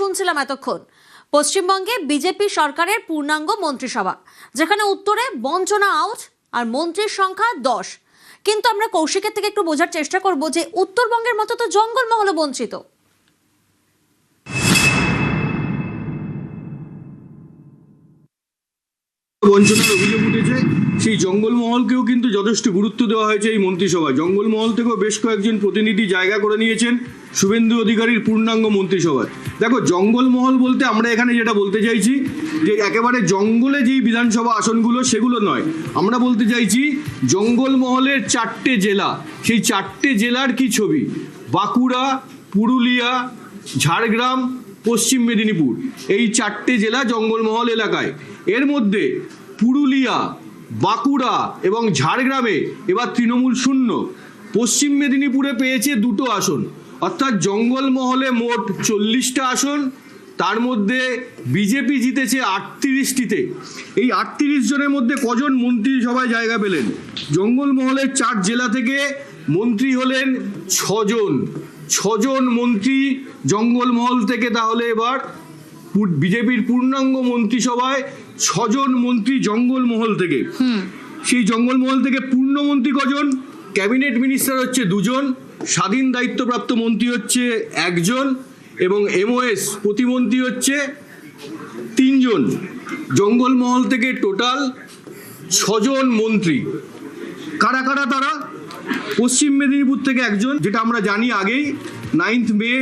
শুনছিলাম এতক্ষণ পশ্চিমবঙ্গে বিজেপি সরকারের পূর্ণাঙ্গ মন্ত্রিসভা, যেখানে উত্তরে বঞ্চনা আউট আর মন্ত্রীর সংখ্যা 10। কিন্তু আমরা কৌশিকের থেকে একটু বোঝার চেষ্টা করব যে উত্তরবঙ্গের মতো তো জঙ্গলমহলও বঞ্চিত। বঞ্চনার অভিযোগ উঠেছে, সেই জঙ্গলমহলকেও কিন্তু যথেষ্ট গুরুত্ব দেওয়া হয়েছে এই মন্ত্রিসভায়। জঙ্গলমহল থেকেও বেশ কয়েকজন প্রতিনিধি জায়গা করে নিয়েছেন শুভেন্দু অধিকারীর পূর্ণাঙ্গ মন্ত্রিসভায়। দেখো, জঙ্গলমহল বলতে আমরা এখানে যেটা বলতে চাইছি যে একেবারে জঙ্গলে যেই বিধানসভা আসনগুলো সেগুলো নয়, আমরা বলতে চাইছি জঙ্গলমহলের 4টে জেলা, সেই 4টে জেলার কি ছবি। বাঁকুড়া, পুরুলিয়া, ঝাড়গ্রাম, পশ্চিম মেদিনীপুর, এই 4টে জেলা জঙ্গলমহল এলাকায়। এর মধ্যে পুরুলিয়া, বাঁকুড়া এবং ঝাড়গ্রামে এবার তৃণমূল শূন্য। পশ্চিম মেদিনীপুরে পেয়েছে 2টো আসন, অর্থাৎ জঙ্গলমহলে মোট 40টা আসন, তার মধ্যে বিজেপি জিতেছে 38টিতে। এই 38 জনের মধ্যে কজন মন্ত্রিসভায় জায়গা পেলেন? জঙ্গলমহলের 4 জেলা থেকে মন্ত্রী হলেন 6জন মন্ত্রী জঙ্গলমহল থেকে। তাহলে এবার বিজেপির পূর্ণাঙ্গ মন্ত্রিসভায় 6জন মন্ত্রী জঙ্গলমহল থেকে। সেই জঙ্গলমহল থেকে পূর্ণমন্ত্রী কজন? ক্যাবিনেট মিনিস্টার হচ্ছে 2জন, স্বাধীন দায়িত্বপ্রাপ্ত মন্ত্রী হচ্ছে 1জন এবং এমওএস প্রতিমন্ত্রী হচ্ছে 3জন। জঙ্গলমহল থেকে টোটাল 6জন মন্ত্রী। কারা কারা তারা? পশ্চিম মেদিনীপুর থেকে 1জন, যেটা আমরা জানি আগেই 9 মে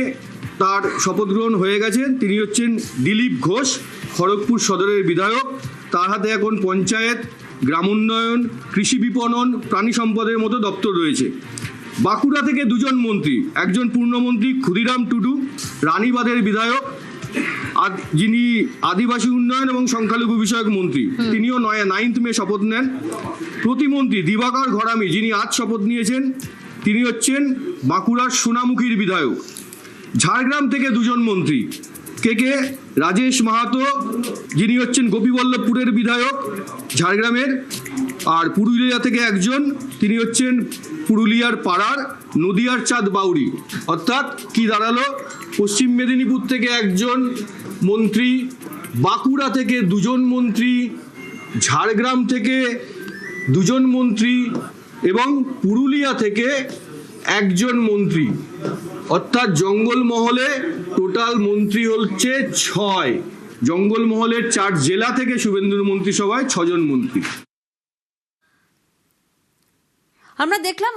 তার শপথ গ্রহণ হয়ে গেছে। তিনি হচ্ছেন দিলীপ ঘোষ, খড়গপুর সদরের বিধায়ক। তার হাতে এখন পঞ্চায়েত, গ্রাম উন্নয়ন, কৃষি বিপণন, প্রাণী সম্পদের মতো দপ্তর রয়েছে। বাঁকুড়া থেকে 2জন মন্ত্রী, একজন পূর্ণমন্ত্রী ক্ষুদিরাম টুডু, রানীবাঁধের বিধায়ক, যিনি আদিবাসী উন্নয়ন এবং সংখ্যালঘু বিষয়ক মন্ত্রী, তিনিও 9 মে শপথ নেন। প্রতিমন্ত্রী দিবাকর ঘরামি, যিনি আজ শপথ নিয়েছেন, তিনি হচ্ছেন বাঁকুড়ার সোনামুখীর বিধায়ক। ঝাড়গ্রাম থেকে 2জন মন্ত্রী, কে রাজেশ মাহাতো, যিনি হচ্ছেন গোপীবল্লভপুরের বিধায়ক ঝাড়গ্রামের। আর পুরুলিয়া থেকে 1জন, তিনি হচ্ছেন পুরুলিয়ার পাড়ার নদিয়ার চাঁদ বাউরি। অর্থাৎ কি দাঁড়ালো? পশ্চিম মেদিনীপুর থেকে 1জন মন্ত্রী, বাঁকুড়া থেকে 2জন মন্ত্রী, ঝাড়গ্রাম থেকে 2জন মন্ত্রী এবং পুরুলিয়া থেকে 1জন মন্ত্রী। অর্থাৎ জঙ্গলমহলে টোটাল মন্ত্রী হচ্ছে 6। জঙ্গলমহলের 4 জেলা থেকে শুভেন্দুর মন্ত্রিসভায় 6জন মন্ত্রী। আমরা দেখলাম